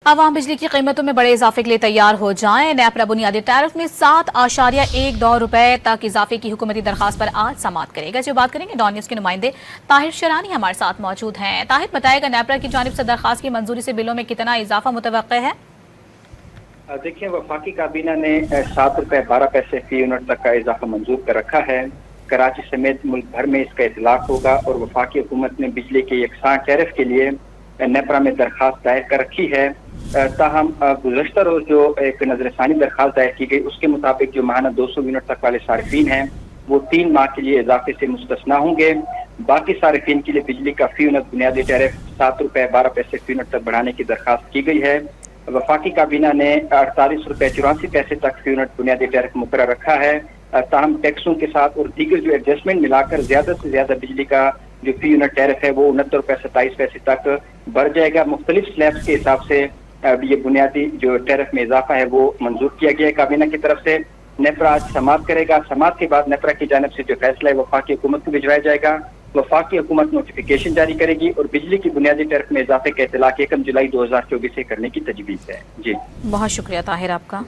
आवाम बिजली की कीमतों में बड़े इजाफे के लिए तैयार हो जाएं। नेपरा बुनियादी टैरिफ में 7.12 रुपए तक इजाफे की हुकूमती दरखास्त पर आज समाअत करेगा। जो बात करेंगे डॉन न्यूज के नुमाइंदे ताहिर शरानी हमारे साथ मौजूद हैं। ताहिर, बताएगा नेपरा की जानिब से दरखास्त की मंजूरी से बिलों में कितना इजाफा मुतवक्के है? देखिए, वफाकी काबीना ने 7.12 रुपए फी यूनिट तक का इजाफा मंजूर कर रखा है। कराची समेत मुल्क भर में इसका इतलाक होगा और वफाकी हुकूमत ने बिजली के यकसां टैरिफ के लिए नेपरा में दरखास्त दायर कर रखी है। ताहम गुज़श्ता रोज जो एक नजरसानी दरखास्त दायर की गई उसके मुताबिक जो माहाना 200 यूनिट तक वाले सार्फिन हैं वो 3 माह के लिए इजाफे से मुस्तस्ना होंगे। बाकी सार्फिन के लिए बिजली का फी यूनिट बुनियादी टैरिफ 7.12 फी यूनिट तक बढ़ाने की दरखास्त की गई है। वफाकी काबीना ने 48.84 तक फी यूनिट बुनियादी टैरिफ मुकर्रर रखा है। ताहम टैक्सों के साथ और दीगर जो एडजस्टमेंट मिलाकर ज्यादा से ज्यादा बिजली का जो फी यूनिट टैरिफ है वो 69.27 तक बढ़ जाएगा। मुख्तलिफ स्लैब्स के हिसाब से ये बुनियादी जो टैरिफ में इजाफा है वो मंजूर किया गया है काबीना की तरफ से। नेपरा आज समाअत करेगा। समाअत के बाद नेपरा की जानिब से जो फैसला है वफाकी हुकूमत को भिजवाया जाएगा। वफाकी हुकूमत नोटिफिकेशन जारी करेगी और बिजली की बुनियादी टैरिफ में इजाफे का इतलाक 1 जुलाई 2024 से करने की तजवीज़ है। जी, बहुत शुक्रिया ताहिर आपका।